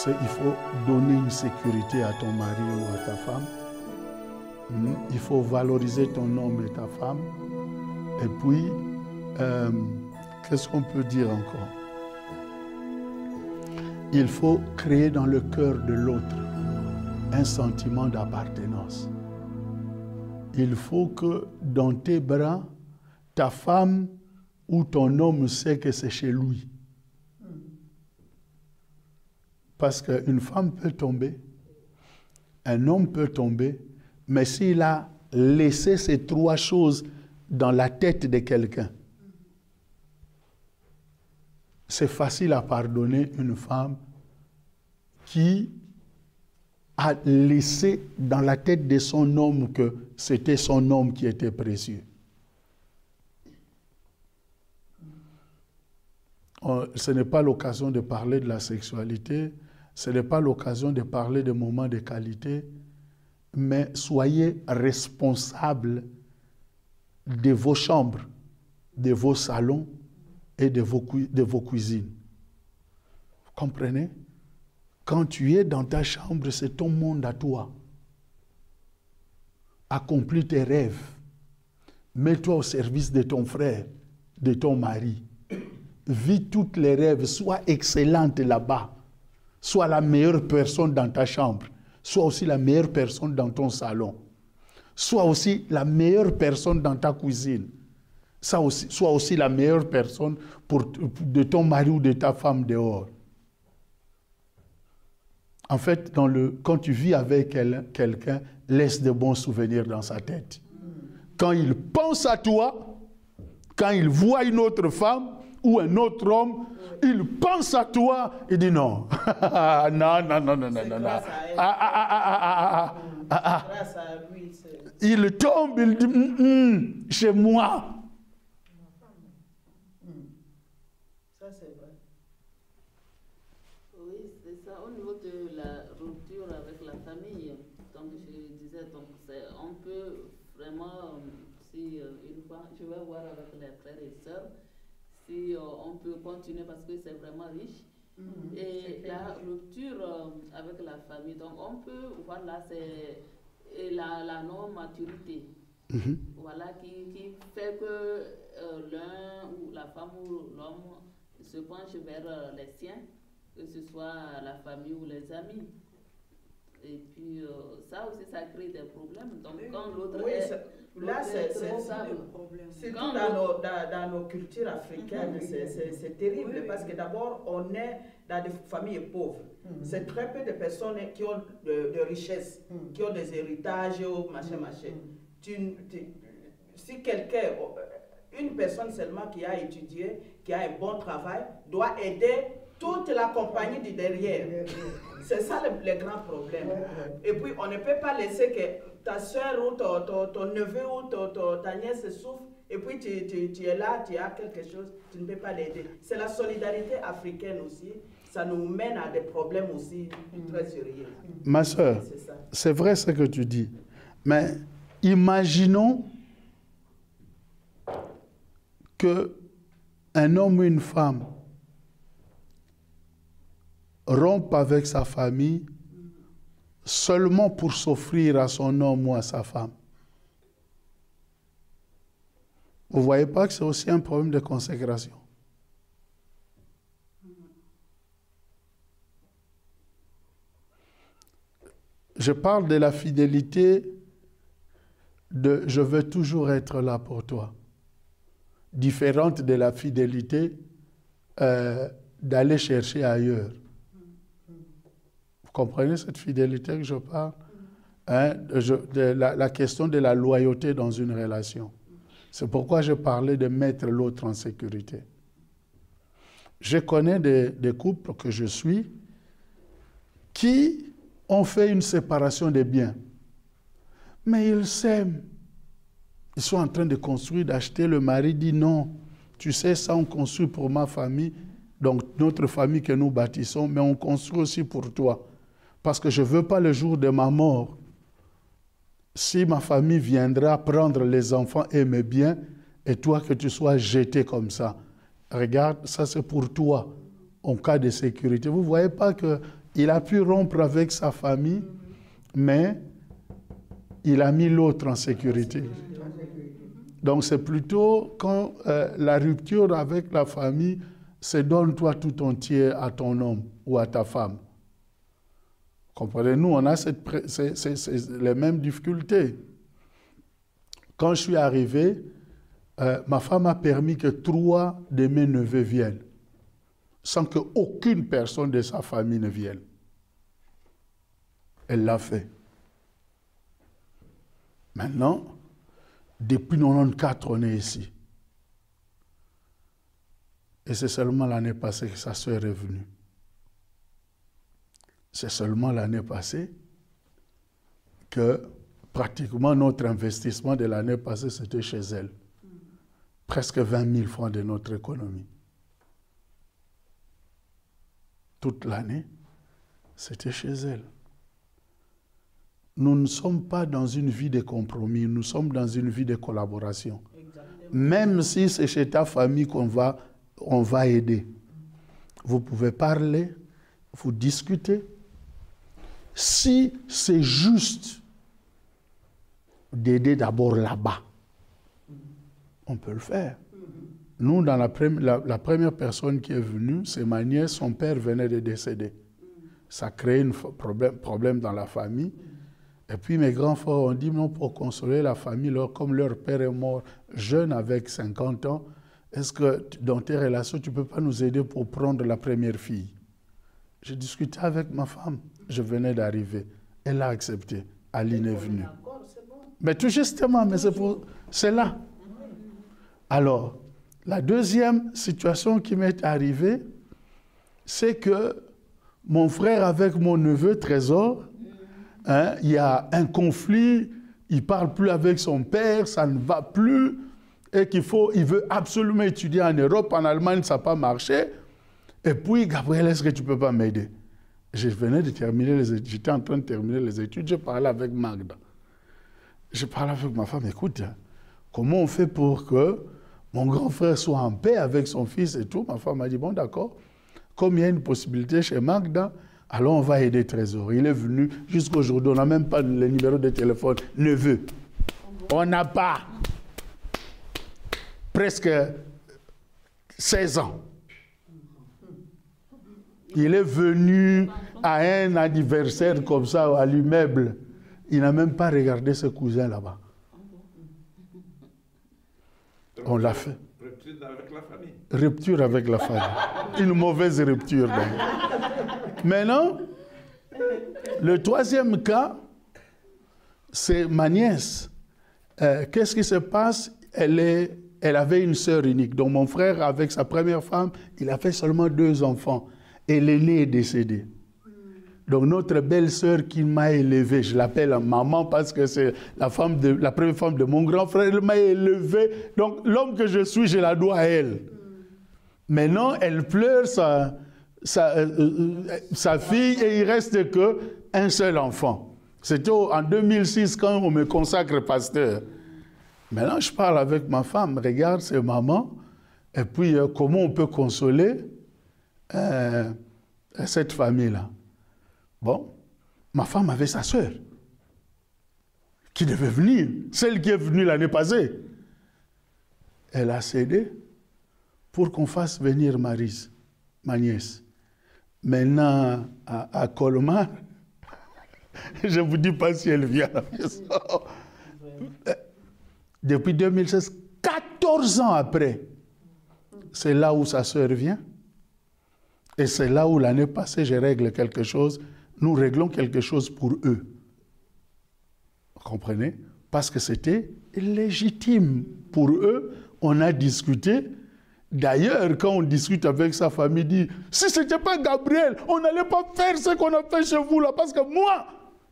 il faut donner une sécurité à ton mari ou à ta femme. Il faut valoriser ton homme et ta femme. Et puis, qu'est-ce qu'on peut dire encore? Il faut créer dans le cœur de l'autre un sentiment d'appartenance. Il faut que dans tes bras, ta femme ou ton homme sait que c'est chez lui. Parce qu'une femme peut tomber, un homme peut tomber, mais s'il a laissé ces trois choses dans la tête de quelqu'un, c'est facile à pardonner une femme qui a laissé dans la tête de son homme que c'était son homme qui était précieux. Ce n'est pas l'occasion de parler de la sexualité, ce n'est pas l'occasion de parler de moments de qualité, mais soyez responsables de vos chambres, de vos salons et de vos cuisines. Vous comprenez? Quand tu es dans ta chambre, c'est ton monde à toi. Accomplis tes rêves. Mets-toi au service de ton frère, de ton mari. Vis toutes les rêves, sois excellente là-bas. Sois la meilleure personne dans ta chambre. Sois aussi la meilleure personne dans ton salon. Sois aussi la meilleure personne dans ta cuisine. Sois aussi la meilleure personne de ton mari ou de ta femme dehors. En fait, quand tu vis avec quelqu'un, laisse de bons souvenirs dans sa tête. Quand il pense à toi, quand il voit une autre femme ou un autre homme, il pense à toi et dit non. non. Il tombe, il dit chez moi. Ça, c'est vrai. Oui, c'est ça. Au niveau de la rupture avec la famille, donc je disais, donc on peut vraiment, si une fois, je vais voir avec les frères et sœurs, si on peut continuer parce que c'est vraiment riche. Et la rupture avec la famille, donc on peut voir là, c'est la non-maturité. Voilà, qui fait que l'un ou la femme ou l'homme se penche vers les siens, que ce soit la famille ou les amis. Et puis ça aussi, ça crée des problèmes. Donc quand l'autre là, c'est le problème. Surtout dans nos cultures africaines, c'est terrible parce que d'abord, on est dans des familles pauvres. C'est très peu de personnes qui ont de richesses, qui ont des héritages, machin. Si quelqu'un, une personne seulement qui a étudié, qui a un bon travail, doit aider toute la compagnie du derrière. C'est ça le grand problème. Et puis, on ne peut pas laisser que ta soeur ou ton neveu ou ta nièce souffre, et puis tu es là, tu as quelque chose, tu ne peux pas l'aider. C'est la solidarité africaine aussi. Ça nous mène à des problèmes aussi très sérieux. Ma soeur, c'est vrai ce que tu dis. Mais imaginons qu'un homme ou une femme rompe avec sa famille seulement pour s'offrir à son homme ou à sa femme. Vous ne voyez pas que c'est aussi un problème de consécration? Je parle de la fidélité de « je veux toujours être là pour toi », différente de la fidélité d'aller chercher ailleurs. Vous comprenez cette fidélité que je parle? La question de la loyauté dans une relation. C'est pourquoi je parlais de mettre l'autre en sécurité. Je connais des couples que je suis qui ont fait une séparation des biens. Mais ils s'aiment. Ils sont en train de construire, d'acheter. Le mari dit non, tu sais, ça on construit pour ma famille, donc notre famille que nous bâtissons, mais on construit aussi pour toi. Parce que je ne veux pas le jour de ma mort, si ma famille viendra prendre les enfants et mes biens, et toi que tu sois jeté comme ça. Regarde, ça c'est pour toi, en cas de sécurité. Vous ne voyez pas qu'il Il a pu rompre avec sa famille, mais il a mis l'autre en sécurité. Donc c'est plutôt quand la rupture avec la famille, c'est donne-toi tout entier à ton homme ou à ta femme. Comprenez, nous, on a les mêmes difficultés. Quand je suis arrivé, ma femme a permis que 3 de mes neveux viennent, sans qu'aucune personne de sa famille ne vienne. Elle l'a fait. Maintenant, depuis 1994, on est ici. Et c'est seulement l'année passée que sa sœur est venue. C'est seulement l'année passée que pratiquement notre investissement de l'année passée, c'était chez elle. Presque 20 000 francs de notre économie. Toute l'année, c'était chez elle. Nous ne sommes pas dans une vie de compromis, nous sommes dans une vie de collaboration. Exactement. Même si c'est chez ta famille qu'on va aider. Vous pouvez parler, vous discuter. Si c'est juste d'aider d'abord là-bas, on peut le faire. Nous, dans la première personne qui est venue, c'est ma nièce, son père venait de décéder. Ça crée un problème dans la famille. Et puis mes grands frères ont dit, non, pour consoler la famille, comme leur père est mort jeune avec 50 ans, est-ce que dans tes relations, tu ne peux pas nous aider pour prendre la première fille? J'ai discuté avec ma femme, je venais d'arriver. Elle a accepté. Aline est venue. Mais tout justement, mais c'est là. Alors, la deuxième situation qui m'est arrivée, c'est que mon frère avec mon neveu Trésor, il y a un conflit, il ne parle plus avec son père, ça ne va plus, et il veut absolument étudier en Europe, en Allemagne, ça n'a pas marché. Et puis, Gabriel, est-ce que tu ne peux pas m'aider? Je venais de terminer les études, j'étais en train de terminer les études, je parlais avec Magda. Je parlais avec ma femme, écoute, comment on fait pour que mon grand frère soit en paix avec son fils et tout? Ma femme m'a dit, bon d'accord, comme il y a une possibilité chez Magda, alors on va aider Trésor. Il est venu jusqu'à aujourd'hui, on n'a même pas le numéro de téléphone. Neveu, on n'a pas. Presque 16 ans. Il est venu à un anniversaire comme ça, à l'immeuble. Il n'a même pas regardé ses cousins là-bas. On l'a fait. Rupture avec la famille. Rupture avec la famille. Une mauvaise rupture. Donc. Maintenant, le troisième cas, c'est ma nièce. Qu'est-ce qui se passe? Elle avait une sœur unique. Donc mon frère, avec sa première femme, il a fait seulement 2 enfants. Et l'aîné est décédé. Donc notre belle-sœur qui m'a élevé, je l'appelle maman parce que c'est la première femme de mon grand frère, elle m'a élevé. Donc l'homme que je suis, je la dois à elle. Maintenant, elle pleure sa fille et il reste qu'un seul enfant. C'était en 2006 quand on me consacre pasteur. Maintenant, je parle avec ma femme, regarde, c'est maman, et puis comment on peut consoler cette famille-là. Bon, ma femme avait sa sœur qui devait venir, celle qui est venue l'année passée. Elle a cédé pour qu'on fasse venir Maryse, ma nièce. Maintenant, à Colmar, je ne vous dis pas si elle vient à la maison. Depuis 2016, 14 ans après, c'est là où sa sœur vient. Et c'est là où l'année passée, je règle quelque chose. Nous réglons quelque chose pour eux. Vous comprenez? Parce que c'était légitime pour eux. On a discuté. D'ailleurs, quand on discute avec sa famille, il dit, si ce n'était pas Gabriel, on n'allait pas faire ce qu'on a fait chez vous là. Parce que moi,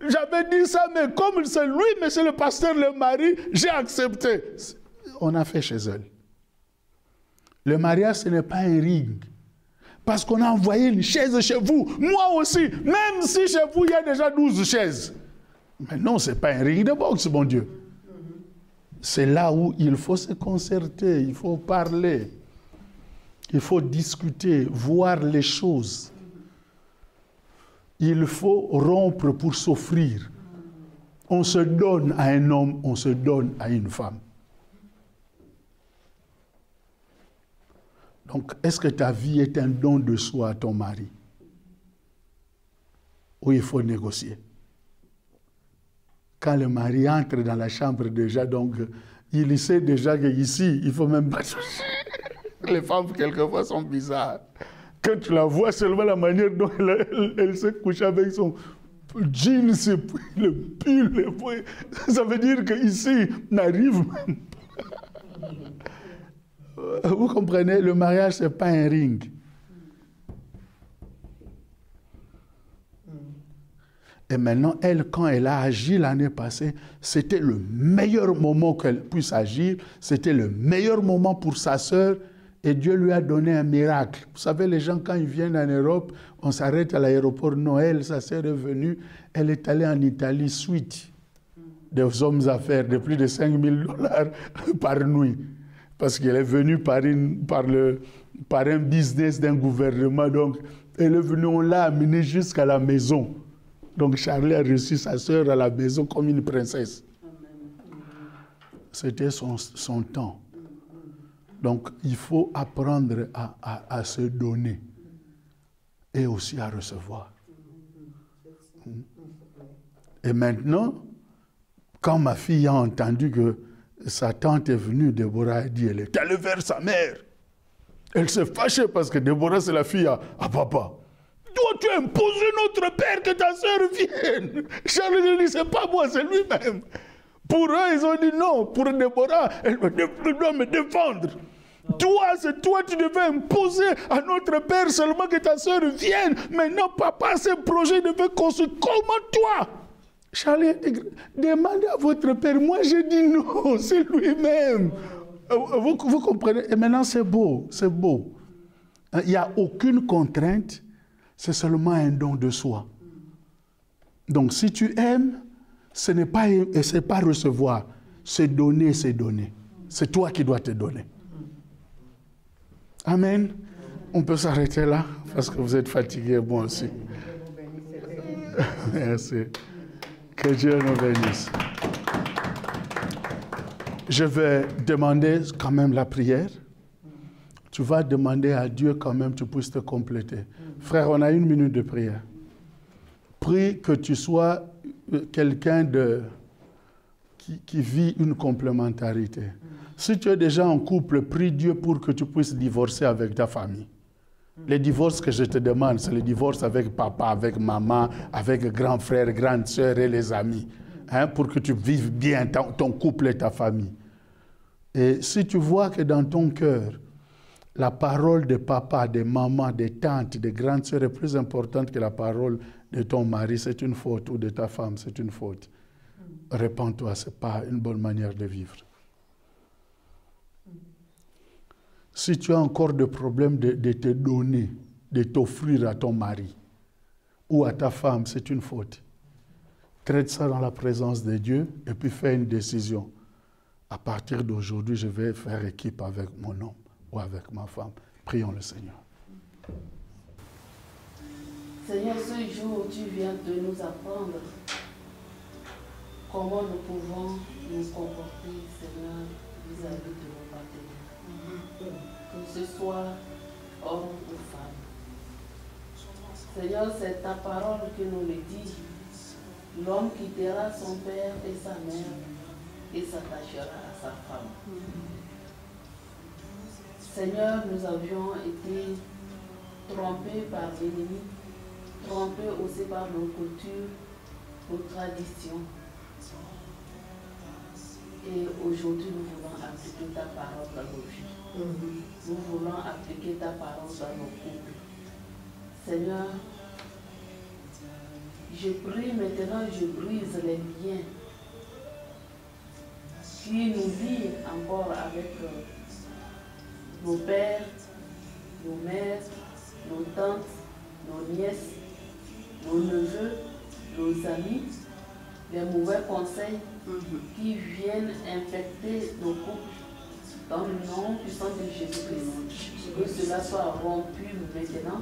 j'avais dit ça, mais comme c'est lui, mais c'est le pasteur, le mari, j'ai accepté. On a fait chez elle. Le mariage, ce n'est pas un ring. Parce qu'on a envoyé une chaise chez vous. Moi aussi, même si chez vous, il y a déjà 12 chaises. Mais non, ce n'est pas un ring de boxe, mon Dieu. C'est là où il faut se concerter, il faut parler. Il faut discuter, voir les choses. Il faut rompre pour s'offrir. On se donne à un homme, on se donne à une femme. Donc, est-ce que ta vie est un don de soi à ton mari? Ou il faut négocier? Quand le mari entre dans la chambre déjà, donc, il sait déjà qu'ici, il ne faut même pas toucher. Les femmes, quelquefois, sont bizarres. Quand tu la vois, seulement la manière dont elle se couche avec son jeans, le pull, ça veut dire qu'ici, n'arrive même pas. Vous comprenez, le mariage, ce n'est pas un ring. Et maintenant, elle, quand elle a agi l'année passée, c'était le meilleur moment qu'elle puisse agir. C'était le meilleur moment pour sa sœur. Et Dieu lui a donné un miracle. Vous savez, les gens, quand ils viennent en Europe, on s'arrête à l'aéroport Noël. Sa sœur est venue. Elle est allée en Italie, suite des hommes d'affaires de plus de 5 000 $ par nuit. Parce qu'elle est venue par un business d'un gouvernement. Donc, elle est venue, on l'a amenée jusqu'à la maison. Donc, Charlie a reçu sa sœur à la maison comme une princesse. C'était son temps. Donc, il faut apprendre à se donner et aussi à recevoir. Et maintenant, quand ma fille a entendu que sa tante est venue, Déborah a dit, elle est allée vers sa mère. Elle s'est fâchée parce que Déborah, c'est la fille à papa. Toi, tu as imposé notre père que ta sœur vienne. Charles dit, c'est pas moi, c'est lui-même. Pour eux, ils ont dit non. Pour Déborah, elle doit me défendre. Toi, c'est toi, tu devais imposer à notre père seulement que ta sœur vienne. Maintenant, papa, ce projet devait construire. Comment toi? Charlie a dit, demandez à votre père. Moi, j'ai dit non, c'est lui-même. Vous comprenez? Et maintenant, c'est beau, c'est beau. Il n'y a aucune contrainte. C'est seulement un don de soi. Donc, si tu aimes, ce n'est pas recevoir. C'est donner, c'est donner. C'est toi qui dois te donner. Amen. On peut s'arrêter là, parce que vous êtes fatigués, moi aussi. Merci. Que Dieu nous bénisse. Je vais demander quand même la prière. Tu vas demander à Dieu quand même que tu puisses te compléter. Frère, on a 1 minute de prière. Prie que tu sois quelqu'un qui vit une complémentarité. Si tu es déjà en couple, prie Dieu pour que tu puisses divorcer avec ta famille. Les divorces que je te demande, c'est les divorces avec papa, avec maman, avec grand frère, grande sœur et les amis. Pour que tu vives bien ton couple et ta famille. Et si tu vois que dans ton cœur, la parole de papa, de maman, de tantes, de grandes sœurs est plus importante que la parole de ton mari, c'est une faute, ou de ta femme, c'est une faute. Répands-toi, ce n'est pas une bonne manière de vivre. Si tu as encore des problèmes de te donner, de t'offrir à ton mari ou à ta femme, c'est une faute. Traite ça dans la présence de Dieu et puis fais une décision. À partir d'aujourd'hui, je vais faire équipe avec mon homme ou avec ma femme. Prions le Seigneur. Seigneur, ce jour où tu viens de nous apprendre comment nous pouvons nous comporter, Seigneur, vis-à-vis de nos partenaires. Que ce soit homme ou femme. Seigneur, c'est ta parole qui nous le dit. L'homme quittera son père et sa mère et s'attachera à sa femme. Seigneur, nous avions été trompés par l'ennemi, trompés aussi par nos cultures, nos traditions. Et aujourd'hui, nous voulons appliquer ta parole dans nos vies. Nous voulons appliquer ta parole dans nos couples. Seigneur, je prie maintenant, je brise les liens qui nous lient encore avec nos pères, nos mères, nos tantes, nos nièces, nos neveux, nos amis, les mauvais conseils qui viennent infecter nos couples. Dans le nom puissant de Jésus-Christ, que cela soit rompu maintenant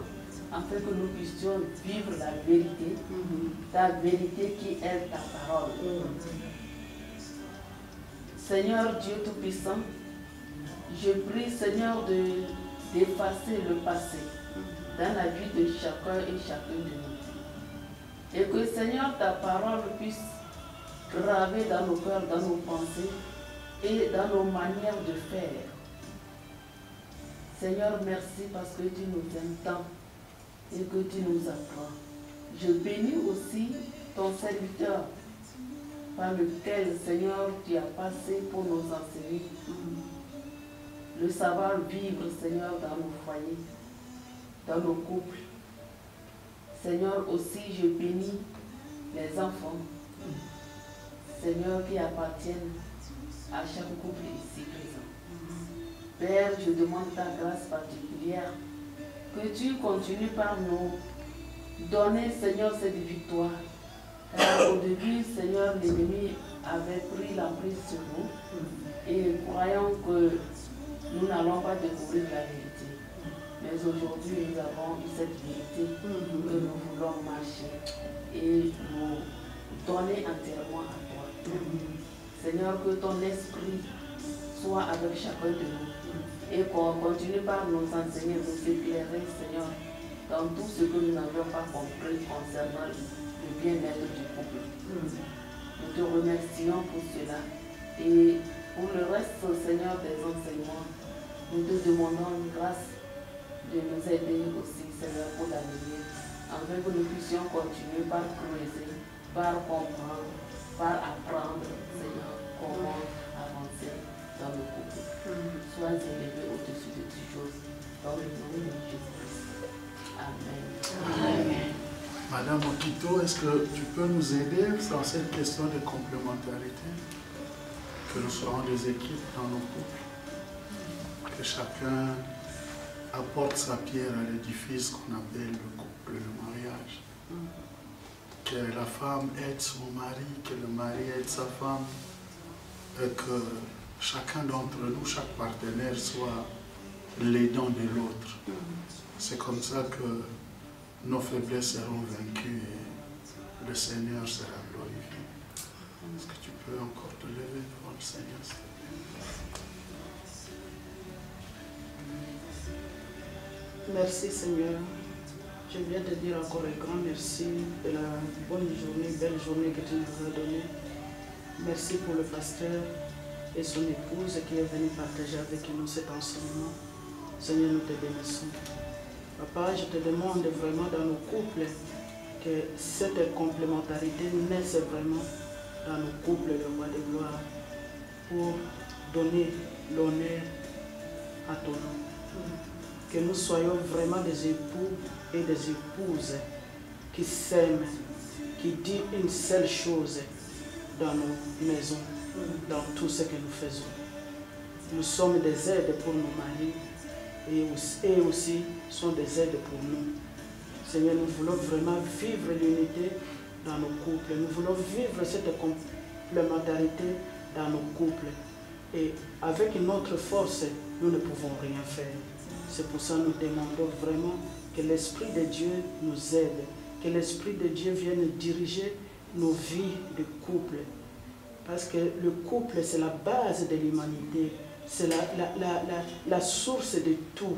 afin que nous puissions vivre la vérité, ta vérité qui est ta parole. Seigneur Dieu Tout-Puissant, je prie, Seigneur, d'effacer le passé dans la vie de chacun et chacune de nous. Et que, Seigneur, ta parole puisse graver dans nos cœurs, dans nos pensées et dans nos manières de faire. Seigneur, merci parce que tu nous aimes tant et que tu nous apprends. Je bénis aussi ton serviteur par lequel, Seigneur, tu as passé pour nous enseigner le savoir vivre, Seigneur, dans nos foyers, dans nos couples. Seigneur, aussi, je bénis les enfants, Seigneur, qui appartiennent à chaque couple ici présent. Père, je demande ta grâce particulière, que tu continues par nous donner, Seigneur, cette victoire. Car au début, Seigneur, l'ennemi avait pris l'emprise sur nous et croyant que nous n'allons pas découvrir la vérité. Mais aujourd'hui, nous avons eu cette vérité que nous voulons marcher et nous donner entièrement à toi. Seigneur, que ton esprit soit avec chacun de nous et qu'on continue par nous enseigner, nous éclairer, Seigneur, dans tout ce que nous n'avions pas compris concernant le bien-être du couple. Nous te remercions pour cela et pour le reste, Seigneur, des enseignements, nous te demandons une grâce de nous aider aussi, Seigneur, pour l'avenir, afin que nous puissions continuer par creuser, par comprendre, par apprendre, Seigneur, comment avancer dans le couple. Sois élevé au-dessus de toutes choses, dans le nom de Jésus-Christ. Amen. Amen. Madame Okito, est-ce que tu peux nous aider dans cette question de complémentarité? Que nous soyons des équipes dans nos couples, que chacun apporte sa pierre à l'édifice qu'on appelle le couple, le mariage. Que la femme aide son mari, que le mari aide sa femme, et que chacun d'entre nous, chaque partenaire soit l'aidant de l'autre. C'est comme ça que nos faiblesses seront vaincues et le Seigneur sera glorifié. Est-ce que tu peux encore te lever devant le Seigneur, s'il te plaît? Merci Seigneur. Je viens te dire encore un grand merci de la bonne journée, belle journée que tu nous as donnée. Merci pour le pasteur et son épouse qui est venue partager avec nous cet enseignement. Seigneur, nous te bénissons. Papa, je te demande vraiment dans nos couples que cette complémentarité naisse vraiment dans nos couples, le roi de gloire, pour donner l'honneur à ton nom. Que nous soyons vraiment des époux et des épouses qui s'aiment, qui disent une seule chose dans nos maisons, dans tout ce que nous faisons. Nous sommes des aides pour nos maris et aussi sont des aides pour nous. Seigneur, nous voulons vraiment vivre l'unité dans nos couples. Nous voulons vivre cette complémentarité dans nos couples. Et avec notre force, nous ne pouvons rien faire. C'est pour ça que nous demandons vraiment que l'Esprit de Dieu nous aide, que l'Esprit de Dieu vienne diriger nos vies de couple. Parce que le couple, c'est la base de l'humanité, c'est la source de tout.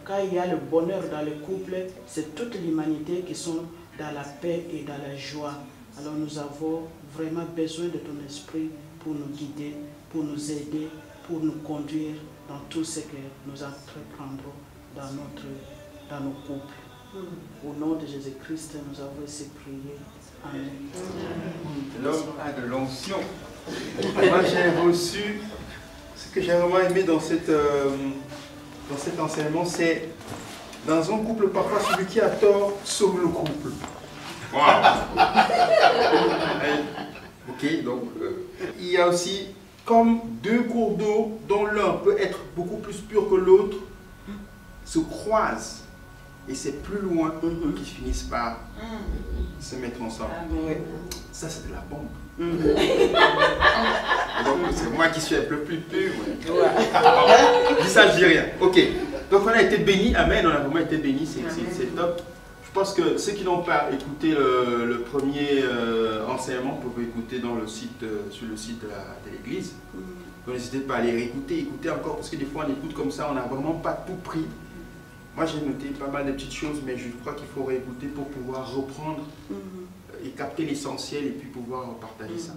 Quand il y a le bonheur dans le couple, c'est toute l'humanité qui sont dans la paix et dans la joie. Alors nous avons vraiment besoin de ton esprit pour nous guider, pour nous aider, pour nous conduire dans tout ce que nous entreprendrons dans nos couples. Au nom de Jésus-Christ, nous avons essayé de prier. Amen. L'homme a de l'onction. Moi, j'ai reçu, ce que j'ai vraiment aimé dans cet enseignement, c'est dans un couple, parfois celui qui a tort sauve le couple. Wow. Ok, donc il y a aussi comme deux cours d'eau dont l'un peut être beaucoup plus pur que l'autre se croisent et c'est plus loin qu'ils finissent par se mettre ensemble. Ça, c'est de la bombe. Donc c'est moi qui suis un peu plus pur. Dis ça, je dis rien. Ok. Donc on a été bénis. Amen. On a vraiment été bénis. C'est top. pense que ceux qui n'ont pas écouté le premier enseignement peuvent écouter dans le site, sur le site de l'église. Donc n'hésitez pas à aller réécouter, écouter encore, parce que des fois on écoute comme ça, on n'a vraiment pas tout pris. Moi j'ai noté pas mal de petites choses, mais je crois qu'il faut réécouter pour pouvoir reprendre et capter l'essentiel et puis pouvoir partager ça.